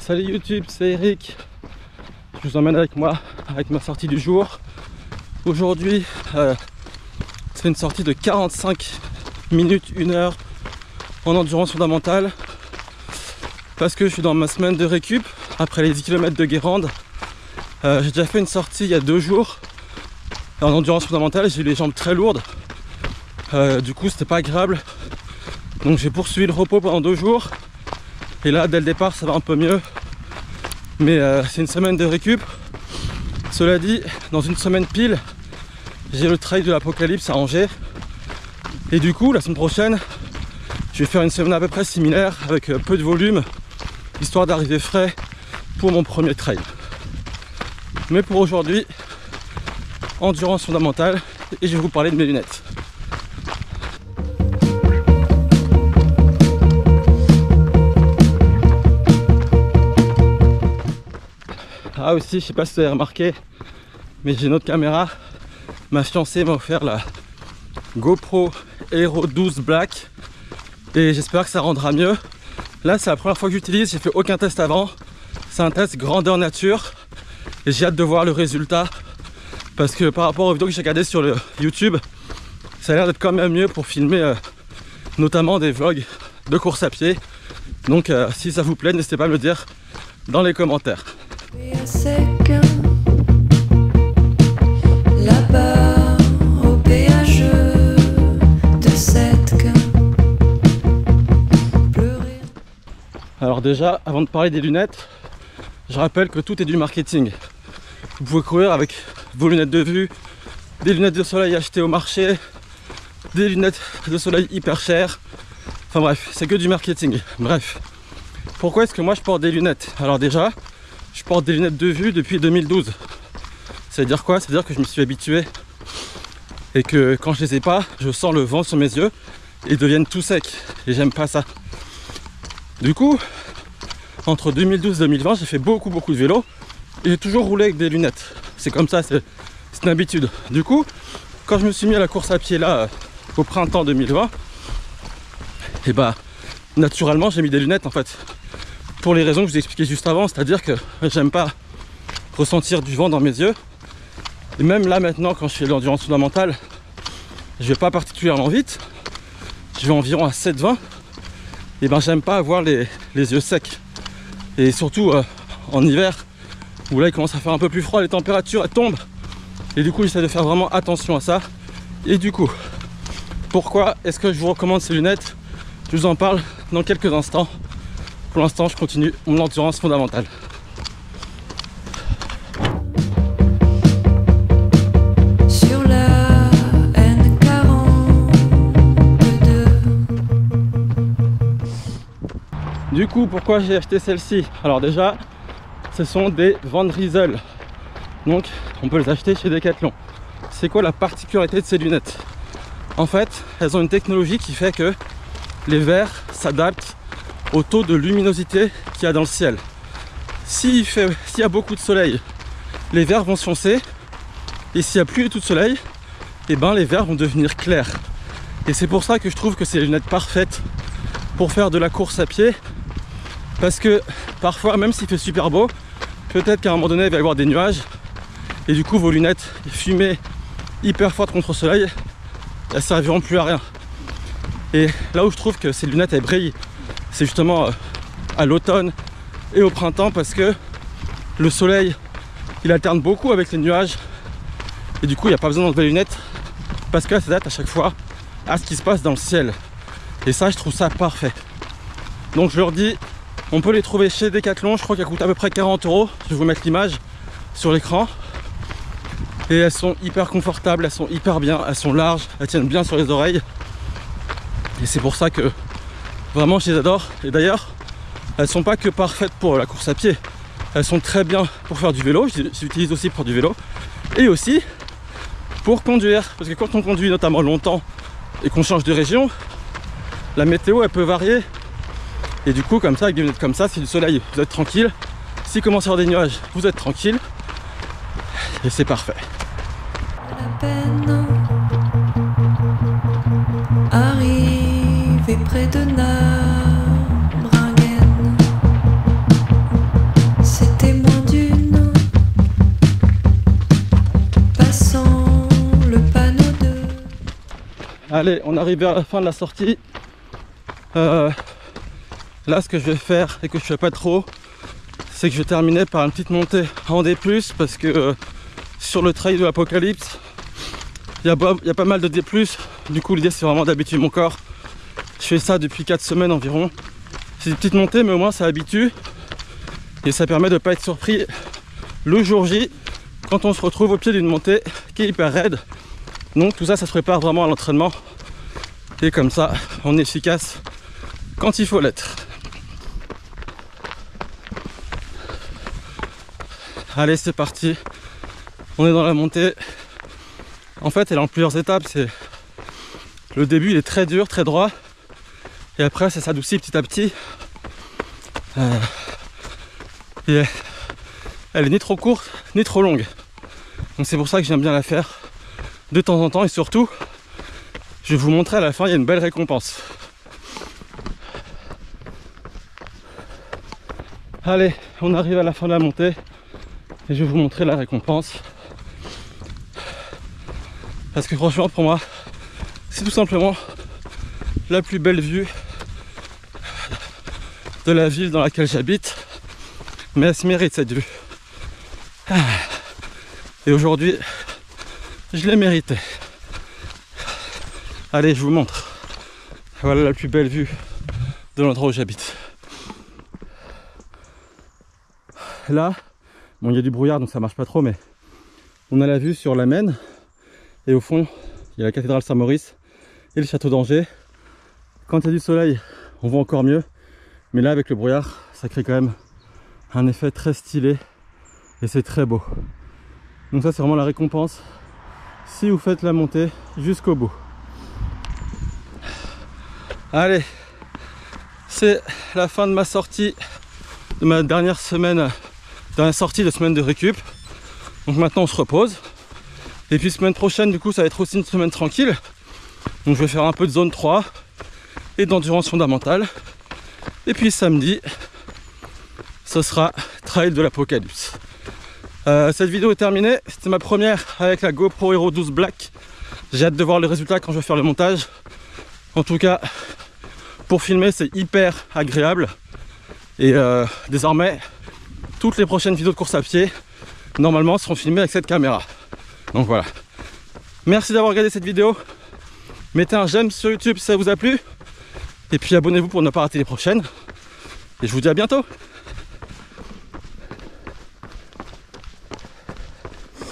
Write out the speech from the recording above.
Salut YouTube, c'est Eric. Je vous emmène avec moi avec ma sortie du jour. Aujourd'hui, c'est une sortie de 45 minutes, 1 heure en endurance fondamentale. Parce que je suis dans ma semaine de récup après les 10 km de Guérande. J'ai déjà fait une sortie il y a 2 jours en endurance fondamentale. J'ai eu les jambes très lourdes. Du coup, c'était pas agréable. Donc j'ai poursuivi le repos pendant 2 jours. Et là, dès le départ, ça va un peu mieux. Mais c'est une semaine de récup. Cela dit, dans une semaine pile, j'ai le trail de l'Apocalypse à Angers. Et du coup, la semaine prochaine, je vais faire une semaine à peu près similaire avec peu de volume, histoire d'arriver frais pour mon premier trail. Mais pour aujourd'hui, endurance fondamentale, et je vais vous parler de mes lunettes. Ah aussi, je sais pas si vous avez remarqué, mais j'ai une autre caméra. Ma fiancée m'a offert la GoPro Hero 12 Black et j'espère que ça rendra mieux. Là, c'est la première fois que j'utilise, j'ai fait aucun test avant. C'est un test grandeur nature et j'ai hâte de voir le résultat parce que par rapport aux vidéos que j'ai regardées sur le YouTube, ça a l'air d'être quand même mieux pour filmer notamment des vlogs de course à pied. Donc si ça vous plaît, n'hésitez pas à me le dire dans les commentaires. Là-bas au péage de cette pleurer. Alors déjà, avant de parler des lunettes, je rappelle que tout est du marketing. Vous pouvez courir avec vos lunettes de vue, des lunettes de soleil achetées au marché, des lunettes de soleil hyper chères. Enfin bref, c'est que du marketing. Bref, pourquoi est-ce que moi je porte des lunettes? Alors déjà, je porte des lunettes de vue depuis 2012. Ça veut dire quoi? Ça veut dire que je me suis habitué et que quand je les ai pas, je sens le vent sur mes yeux et ils deviennent tout secs et j'aime pas ça. Du coup, entre 2012 et 2020, j'ai fait beaucoup de vélo et j'ai toujours roulé avec des lunettes. C'est comme ça, c'est une habitude. Du coup, quand je me suis mis à la course à pied là, au printemps 2020, et bah naturellement j'ai mis des lunettes en fait. Pour les raisons que je vous ai expliquées juste avant, c'est-à-dire que j'aime pas ressentir du vent dans mes yeux. Et même là maintenant, quand je fais de l'endurance fondamentale, je vais pas particulièrement vite. Je vais environ à 7,20. Et ben j'aime pas avoir les yeux secs. Et surtout en hiver, où là il commence à faire un peu plus froid, les températures elles tombent. Et du coup j'essaie de faire vraiment attention à ça. Et du coup, pourquoi est-ce que je vous recommande ces lunettes? Je vous en parle dans quelques instants. Pour l'instant, je continue mon endurance fondamentale. Sur la N42. Du coup, pourquoi j'ai acheté celle-ci? Alors déjà, ce sont des Van Rysel. Donc, on peut les acheter chez Decathlon. C'est quoi la particularité de ces lunettes? En fait, elles ont une technologie qui fait que les verres s'adaptent au taux de luminosité qu'il y a dans le ciel. S'il y a beaucoup de soleil, les verres vont se foncer. Et s'il n'y a plus du tout de soleil, et ben les verres vont devenir clairs. Et c'est pour ça que je trouve que c'est les lunettes parfaites pour faire de la course à pied. Parce que parfois, même s'il fait super beau, peut-être qu'à un moment donné, il va y avoir des nuages. Et du coup, vos lunettes fumées hyper fortes contre le soleil, elles serviront plus à rien. Et là où je trouve que ces lunettes, elles brillent, c'est justement à l'automne et au printemps parce que le soleil il alterne beaucoup avec les nuages et du coup il n'y a pas besoin d'enlever les lunettes parce qu'elles s'adaptent à chaque fois à ce qui se passe dans le ciel et ça je trouve ça parfait. Donc je leur dis, on peut les trouver chez Decathlon, je crois qu'elles coûtent à peu près 40 €. Je vais vous mettre l'image sur l'écran et elles sont hyper confortables, elles sont hyper bien, elles sont larges, elles tiennent bien sur les oreilles et c'est pour ça que vraiment je les adore. Et d'ailleurs elles sont pas que parfaites pour la course à pied, elles sont très bien pour faire du vélo, je les utilise aussi pour du vélo et aussi pour conduire parce que quand on conduit notamment longtemps et qu'on change de région, la météo elle peut varier et du coup comme ça avec des lunettes comme ça, si le soleil vous êtes tranquille, s'il commence à y avoir des nuages vous êtes tranquille et c'est parfait. La peine arriver près de Narbringen. Allez, on arrive vers la fin de la sortie. Là, ce que je vais faire et que je fais pas trop, c'est que je vais terminer par une petite montée en D+, parce que sur le trail de l'Apocalypse, il y a pas mal de D+. Du coup, l'idée, c'est vraiment d'habituer mon corps. Je fais ça depuis 4 semaines environ. C'est une petite montée, mais au moins ça habitue. Et ça permet de ne pas être surpris le jour J quand on se retrouve au pied d'une montée qui est hyper raide. Donc tout ça, ça se prépare vraiment à l'entraînement. Et comme ça, on est efficace quand il faut l'être. Allez, c'est parti. On est dans la montée. En fait, elle est en plusieurs étapes. Le début, il est très dur, très droit. Et après, ça s'adoucit petit à petit. Et elle est ni trop courte, ni trop longue. Donc c'est pour ça que j'aime bien la faire de temps en temps. Et surtout, je vais vous montrer à la fin, il y a une belle récompense. Allez, on arrive à la fin de la montée. Et je vais vous montrer la récompense. Parce que franchement, pour moi, c'est tout simplement la plus belle vue de la ville dans laquelle j'habite. Mais elle se mérite cette vue. Et aujourd'hui, je l'ai mérité. Allez, je vous montre. Voilà la plus belle vue de l'endroit où j'habite. Là, bon, il y a du brouillard donc ça marche pas trop, mais on a la vue sur la Maine. Et au fond, il y a la cathédrale Saint-Maurice et le château d'Angers. Quand il y a du soleil, on voit encore mieux. Mais là, avec le brouillard, ça crée quand même un effet très stylé. Et c'est très beau. Donc ça, c'est vraiment la récompense si vous faites la montée jusqu'au bout. Allez, c'est la fin de ma sortie, de ma dernière sortie de semaine de récup. Donc maintenant, on se repose. Et puis semaine prochaine, du coup, ça va être aussi une semaine tranquille. Donc je vais faire un peu de zone 3 et d'endurance fondamentale. Et puis samedi, ce sera trail de l'Apocalypse. Cette vidéo est terminée. C'était ma première avec la GoPro Hero 12 Black. J'ai hâte de voir le résultat quand je vais faire le montage. En tout cas, pour filmer, c'est hyper agréable. Et désormais, toutes les prochaines vidéos de course à pied, normalement, seront filmées avec cette caméra. Donc voilà. Merci d'avoir regardé cette vidéo. Mettez un j'aime sur YouTube si ça vous a plu. Et puis abonnez-vous pour ne pas rater les prochaines. Et je vous dis à bientôt.